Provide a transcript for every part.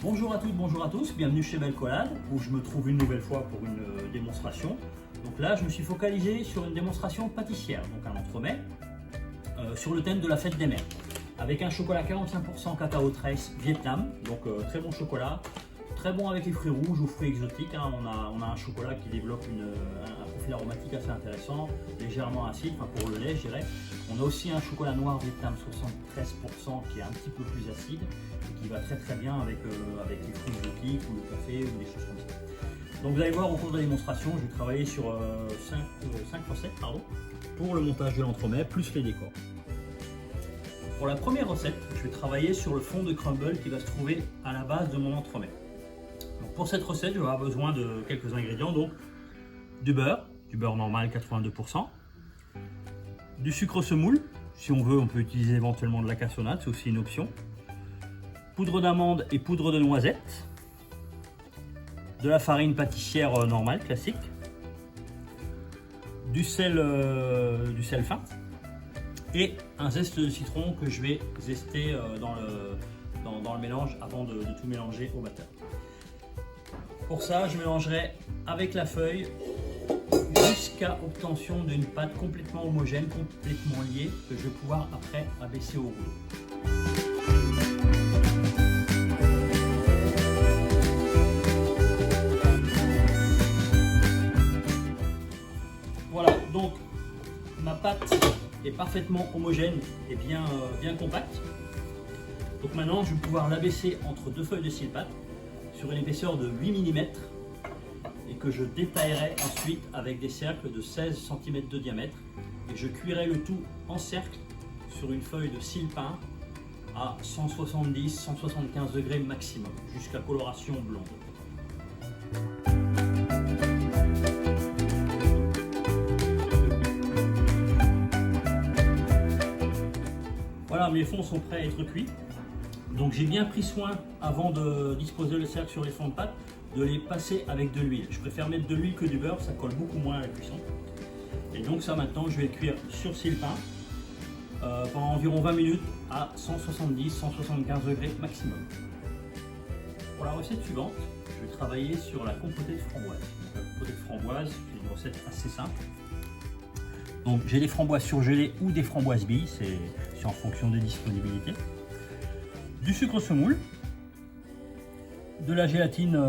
Bonjour à toutes, bonjour à tous, bienvenue chez Belcolade où je me trouve une nouvelle fois pour une démonstration. Donc là je me suis focalisé sur une démonstration pâtissière, donc un entremets, sur le thème de la fête des mères. Avec un chocolat 45% cacao trace Vietnam, donc très bon chocolat, très bon avec les fruits rouges ou fruits exotiques. Hein. On a un chocolat qui développe un profil aromatique assez intéressant, légèrement acide, enfin pour le lait je dirais. On a aussi un chocolat noir Vietnam 73% qui est un petit peu plus acide et qui va très bien avec les fruits exotiques ou le café ou des choses comme ça. Donc vous allez voir au cours de la démonstration, je vais travailler sur 5 recettes pour le montage de l'entremet plus les décors. Pour la première recette, je vais travailler sur le fond de crumble qui va se trouver à la base de mon entremet. Donc pour cette recette, je vais avoir besoin de quelques ingrédients, donc du beurre normal 82%, du sucre semoule, si on veut on peut utiliser éventuellement de la cassonade, c'est aussi une option, poudre d'amande et poudre de noisette, de la farine pâtissière normale, classique, du sel fin et un zeste de citron que je vais zester dans le mélange avant de tout mélanger au batteur. Pour ça, je mélangerai avec la feuille jusqu'à obtention d'une pâte complètement homogène, complètement liée, que je vais pouvoir après abaisser au rouleau. Voilà, donc ma pâte est parfaitement homogène et bien compacte. Donc maintenant, je vais pouvoir l'abaisser entre deux feuilles de cire pâte sur une épaisseur de 8 mm et que je détaillerai ensuite avec des cercles de 16 cm de diamètre et je cuirai le tout en cercle sur une feuille de cire peint à 170-175 degrés maximum jusqu'à coloration blonde. Voilà, mes fonds sont prêts à être cuits. Donc j'ai bien pris soin, avant de disposer le cercle sur les fonds de pâte, de les passer avec de l'huile. Je préfère mettre de l'huile que du beurre, ça colle beaucoup moins à la cuisson. Et donc ça maintenant, je vais cuire sur cire peint pendant environ 20 minutes à 170-175 degrés maximum. Pour la recette suivante, je vais travailler sur la compotée de framboise. Donc, la compotée de framboise, c'est une recette assez simple. Donc j'ai des framboises surgelées ou des framboises billes, c'est en fonction des disponibilités. Du sucre semoule, de la gélatine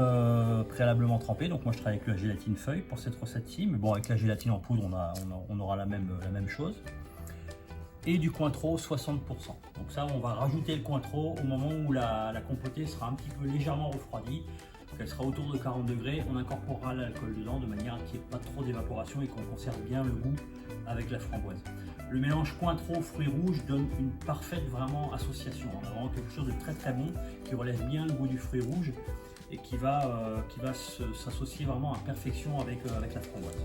préalablement trempée, donc moi je travaille avec la gélatine feuille pour cette recette-ci, mais bon avec la gélatine en poudre on aura la même chose. Et du Cointreau 60%. Donc ça on va rajouter le Cointreau au moment où la compotée sera un petit peu légèrement refroidie, qu'elle sera autour de 40 degrés, on incorporera l'alcool dedans de manière à qu'il n'y ait pas trop d'évaporation et qu'on conserve bien le goût avec la framboise. Le mélange Cointreau fruits rouges donne une parfaite vraiment association. On a vraiment quelque chose de très bon qui relève bien le goût du fruit rouge et qui va s'associer vraiment à perfection avec la framboise.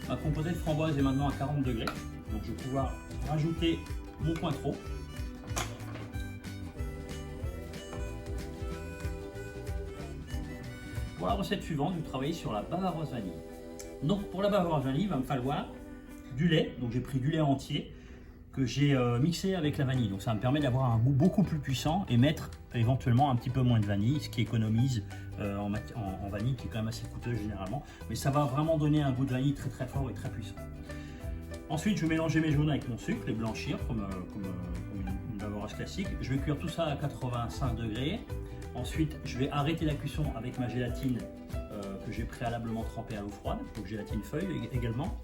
Ma compotée de framboise est maintenant à 40 degrés, donc je vais pouvoir rajouter mon Cointreau. Pour la recette suivante, je vais travailler sur la bavaroise vanille. Donc pour la bavaroise vanille, il va me falloir du lait. Donc j'ai pris du lait entier que j'ai mixé avec la vanille. Donc ça me permet d'avoir un goût beaucoup plus puissant et mettre éventuellement un petit peu moins de vanille, ce qui économise en vanille qui est quand même assez coûteuse généralement. Mais ça va vraiment donner un goût de vanille très fort et très puissant. Ensuite, je vais mélanger mes jaunes avec mon sucre, les blanchir comme une bavaroise classique. Je vais cuire tout ça à 85 degrés. Ensuite, je vais arrêter la cuisson avec ma gélatine que j'ai préalablement trempée à l'eau froide, donc gélatine feuille également.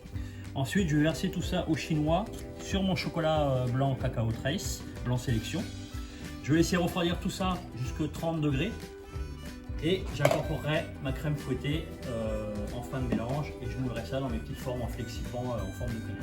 Ensuite, je vais verser tout ça au chinois sur mon chocolat blanc cacao trace, blanc sélection. Je vais laisser refroidir tout ça jusqu'à 30 degrés et j'incorporerai ma crème fouettée en fin de mélange et je moulerai ça dans mes petites formes en flexipant en forme de crème.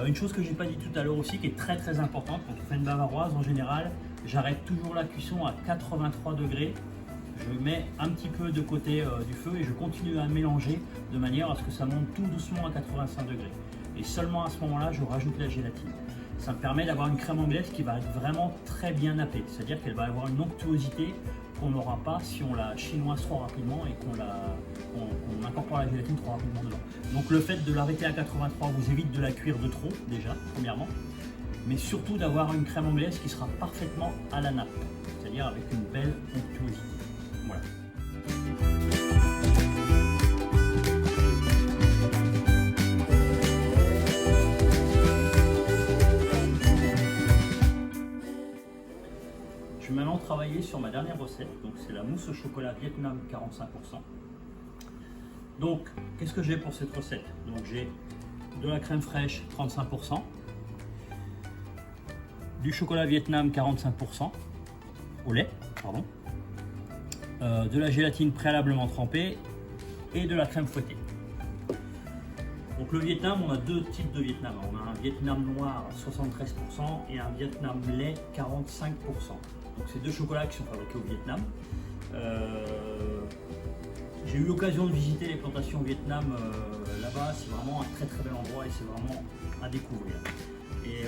Une chose que je n'ai pas dit tout à l'heure aussi, qui est très importante quand on fait une bavaroise, en général, J'arrête toujours la cuisson à 83 degrés. Je mets un petit peu de côté du feu et je continue à mélanger de manière à ce que ça monte tout doucement à 85 degrés. Et seulement à ce moment-là, je rajoute la gélatine. Ça me permet d'avoir une crème anglaise qui va être vraiment très bien nappée. C'est-à-dire qu'elle va avoir une onctuosité qu'on n'aura pas si on la chinoise trop rapidement et qu'on incorpore la gélatine trop rapidement dedans. Donc le fait de l'arrêter à 83 vous évite de la cuire de trop déjà, premièrement. Mais surtout d'avoir une crème anglaise qui sera parfaitement à la nappe. C'est-à-dire avec une belle onctuosité. Voilà. Je vais maintenant travailler sur ma dernière recette, donc c'est la mousse au chocolat Vietnam 45%. Donc, qu'est-ce que j'ai pour cette recette? Donc j'ai de la crème fraîche 35%, du chocolat Vietnam 45% au lait, pardon, de la gélatine préalablement trempée et de la crème fouettée. Donc le Vietnam, on a deux types de Vietnam. On a un Vietnam noir 73% et un Vietnam lait 45%. Donc c'est deux chocolats qui sont fabriqués au Vietnam. J'ai eu l'occasion de visiter les plantations au Vietnam là-bas. C'est vraiment un très très bel endroit et c'est vraiment à découvrir. Et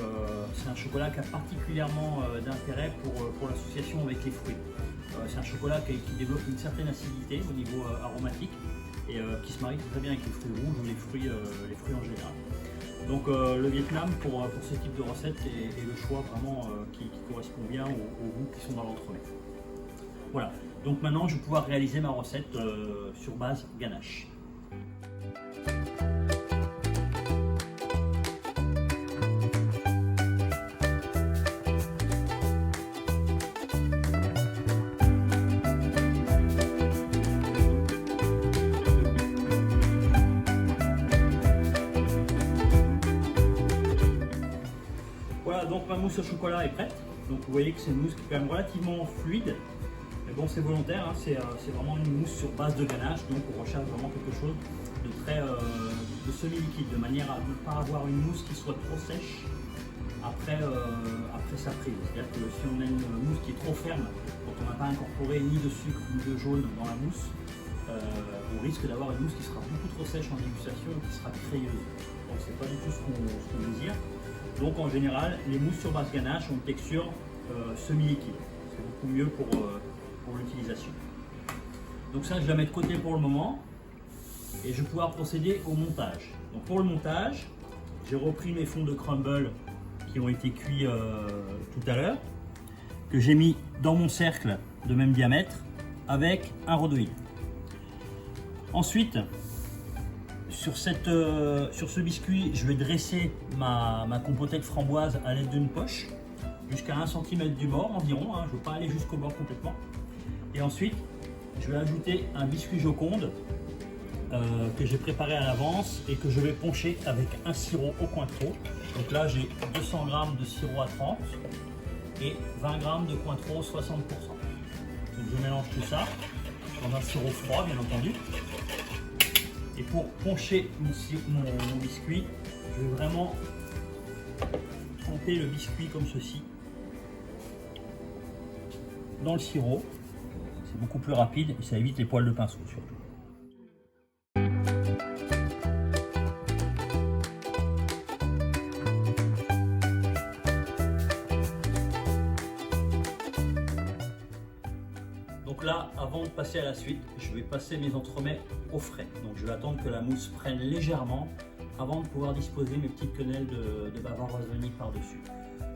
c'est un chocolat qui a particulièrement d'intérêt pour l'association avec les fruits. C'est un chocolat qui développe une certaine acidité au niveau aromatique et qui se marie très bien avec les fruits rouges ou les fruits en général. Donc le Vietnam pour ce type de recette est le choix vraiment qui correspond bien aux goûts qui sont dans l'entremet. Voilà, donc maintenant je vais pouvoir réaliser ma recette sur base ganache. Voilà, donc ma mousse au chocolat est prête. Donc vous voyez que c'est une mousse qui est quand même relativement fluide. Mais bon, c'est volontaire, hein. C'est vraiment une mousse sur base de ganache. Donc on recherche vraiment quelque chose de très de semi-liquide, de manière à ne pas avoir une mousse qui soit trop sèche après sa prise. C'est-à-dire que si on a une mousse qui est trop ferme, quand on n'a pas incorporé ni de sucre ni de jaune dans la mousse, on risque d'avoir une mousse qui sera beaucoup trop sèche en dégustation et qui sera crayeuse. Donc c'est pas du tout ce qu'on désire. Donc en général, les mousses sur base ganache ont une texture semi-liquide. C'est beaucoup mieux pour l'utilisation. Donc ça, je la mets de côté pour le moment et je vais pouvoir procéder au montage. Donc pour le montage, j'ai repris mes fonds de crumble qui ont été cuits tout à l'heure, que j'ai mis dans mon cercle de même diamètre avec un rhodoïde. Ensuite, sur ce biscuit, je vais dresser ma compotée de framboise à l'aide d'une poche jusqu'à 1 cm du bord environ, hein, je ne veux pas aller jusqu'au bord complètement. Et ensuite, je vais ajouter un biscuit Joconde que j'ai préparé à l'avance et que je vais poncher avec un sirop au Cointreau. Donc là, j'ai 200 g de sirop à 30 et 20 g de Cointreau 60%. Donc je mélange tout ça dans un sirop froid, bien entendu. Et pour poncher mon biscuit, je vais vraiment tremper le biscuit comme ceci dans le sirop. C'est beaucoup plus rapide et ça évite les poils de pinceau surtout. Donc là, avant de passer à la suite, je vais passer mes entremets au frais. Donc je vais attendre que la mousse prenne légèrement avant de pouvoir disposer mes petites quenelles de bavaroise vanille par-dessus.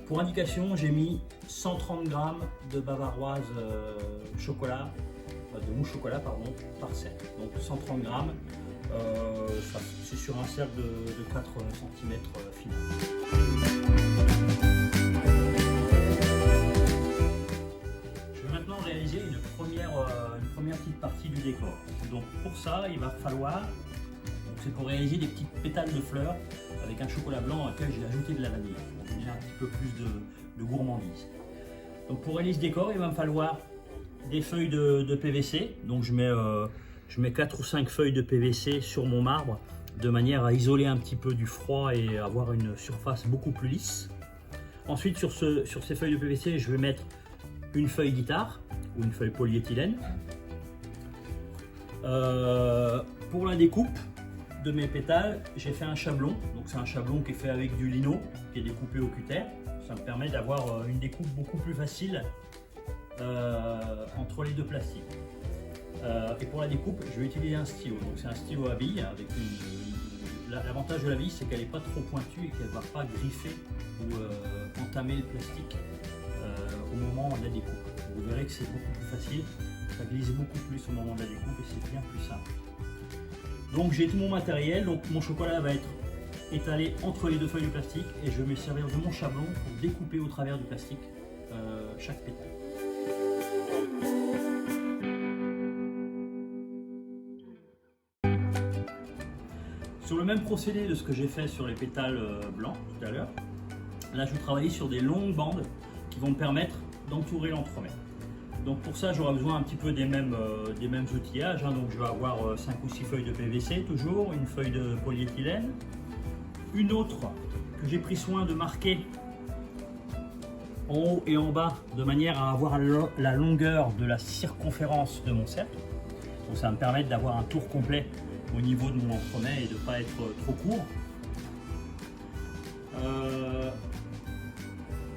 Pour indication, j'ai mis 130 g de bavaroise chocolat, de mousse chocolat pardon, par cercle. Donc 130 g, c'est sur un cercle de 4 cm final. Réaliser une première petite partie du décor. Donc pour ça, il va falloir, c'est pour réaliser des petites pétales de fleurs avec un chocolat blanc auquel j'ai ajouté de la vanille pour donner un petit peu plus de gourmandise. Donc pour réaliser ce décor, il va me falloir des feuilles de PVC. Donc je mets 4 ou 5 feuilles de PVC sur mon marbre de manière à isoler un petit peu du froid et avoir une surface beaucoup plus lisse. Ensuite sur ces feuilles de PVC, je vais mettre une feuille guitare ou une feuille polyéthylène. Pour la découpe de mes pétales, j'ai fait un chablon. Donc c'est un chablon qui est fait avec du lino, qui est découpé au cutter. Ça me permet d'avoir une découpe beaucoup plus facile entre les deux plastiques. Et pour la découpe, je vais utiliser un stylo. Donc c'est un stylo à bille avec l'avantage de la bille, c'est qu'elle n'est pas trop pointue et qu'elle ne va pas griffer ou entamer le plastique au moment de la découpe. Vous verrez que c'est beaucoup plus facile, ça glisse beaucoup plus au moment de la découpe et c'est bien plus simple. Donc j'ai tout mon matériel, donc mon chocolat va être étalé entre les deux feuilles de plastique et je vais me servir de mon chablon pour découper au travers du plastique chaque pétale. Sur le même procédé de ce que j'ai fait sur les pétales blancs tout à l'heure, là je vais travailler sur des longues bandes qui vont me permettre d'entourer l'entremet. Donc pour ça j'aurai besoin un petit peu des mêmes outillages, hein. Donc je vais avoir 5 ou 6 feuilles de PVC toujours, une feuille de polyéthylène, une autre que j'ai pris soin de marquer en haut et en bas de manière à avoir la longueur de la circonférence de mon cercle. Donc ça va me permettre d'avoir un tour complet au niveau de mon entremet et de ne pas être trop court.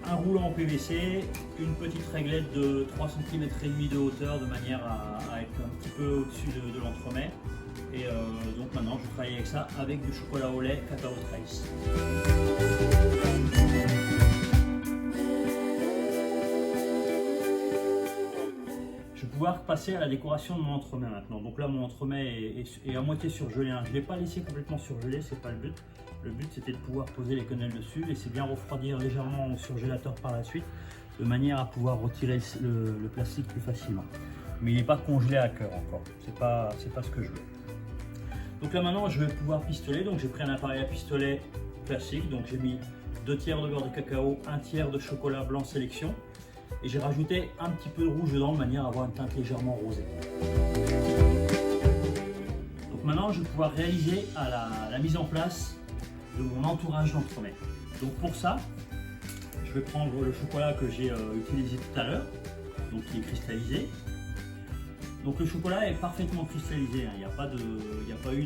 Un roulant en PVC, une petite réglette de 3 cm et demi de hauteur de manière à être un petit peu au-dessus de l'entremet. Et donc maintenant je travaille avec ça avec du chocolat au lait Cacao Trace. Je vais pouvoir passer à la décoration de mon entremet maintenant. Donc là mon entremet est à moitié surgelé, hein. Je ne l'ai pas laissé complètement surgelé, c'est pas le but. Le but c'était de pouvoir poser les quenelles dessus, laisser bien refroidir légèrement au surgélateur par la suite, de manière à pouvoir retirer le plastique plus facilement. Mais il n'est pas congelé à cœur encore, c'est pas ce que je veux. Donc là maintenant je vais pouvoir pistoler, donc j'ai pris un appareil à pistolet classique, donc j'ai mis 2 tiers de beurre de cacao, 1 tiers de chocolat blanc sélection, et j'ai rajouté un petit peu de rouge dedans de manière à avoir une teinte légèrement rosée. Donc maintenant je vais pouvoir réaliser la mise en place de mon entourage d'entremet. Donc pour ça, je vais prendre le chocolat que j'ai utilisé tout à l'heure, donc qui est cristallisé. Donc le chocolat est parfaitement cristallisé, hein. Il n'y a pas eu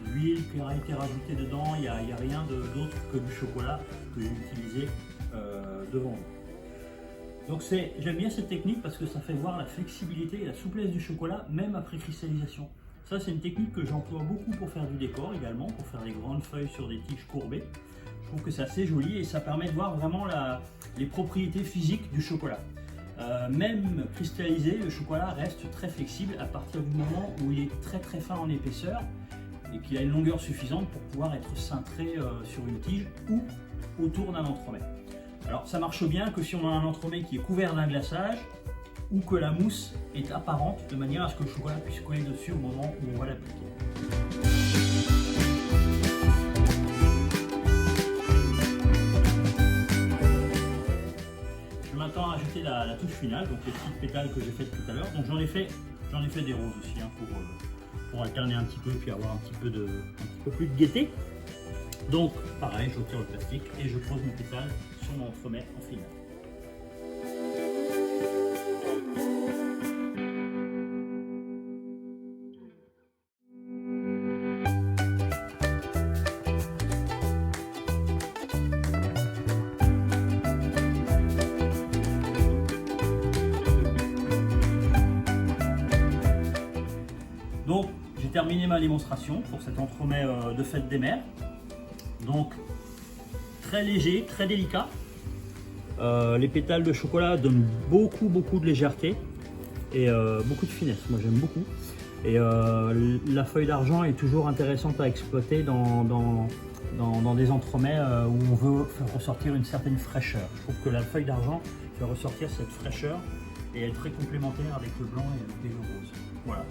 d'huile qui a été rajoutée dedans, il n'y a rien d'autre que du chocolat que j'ai utilisé devant vous. Donc j'aime bien cette technique parce que ça fait voir la flexibilité et la souplesse du chocolat même après cristallisation. Ça c'est une technique que j'emploie beaucoup pour faire du décor également, pour faire des grandes feuilles sur des tiges courbées. Je trouve que c'est assez joli et ça permet de voir vraiment les propriétés physiques du chocolat. Même cristallisé, le chocolat reste très flexible à partir du moment où il est très fin en épaisseur et qu'il a une longueur suffisante pour pouvoir être cintré sur une tige ou autour d'un entremet. Alors ça marche bien que si on a un entremet qui est couvert d'un glaçage ou que la mousse est apparente de manière à ce que le chocolat puisse coller dessus au moment où on va l'appliquer. Je m'attends à ajouter la touche finale, donc les petites pétales que j'ai faites tout à l'heure. Donc j'en ai fait des roses aussi, hein, pour alterner un petit peu puis avoir un petit peu plus de gaieté. Donc pareil, je retire le plastique et je pose mes pétales sur mon entremet en finale. Donc j'ai terminé ma démonstration pour cet entremet de fête des mères. Donc très léger, très délicat. Les pétales de chocolat donnent beaucoup de légèreté et beaucoup de finesse. Moi j'aime beaucoup. Et la feuille d'argent est toujours intéressante à exploiter dans des entremets où on veut faire ressortir une certaine fraîcheur. Je trouve que la feuille d'argent fait ressortir cette fraîcheur et est très complémentaire avec le blanc et le rose. Voilà.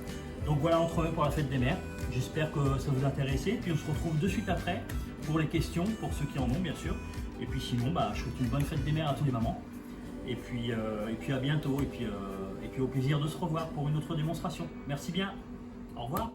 Donc voilà l'entremet pour la fête des mères. J'espère que ça vous a intéressé. Puis on se retrouve de suite après pour les questions, pour ceux qui en ont bien sûr. Et puis sinon, je souhaite une bonne fête des mères à tous les mamans. Et puis à bientôt. Et puis au plaisir de se revoir pour une autre démonstration. Merci bien. Au revoir.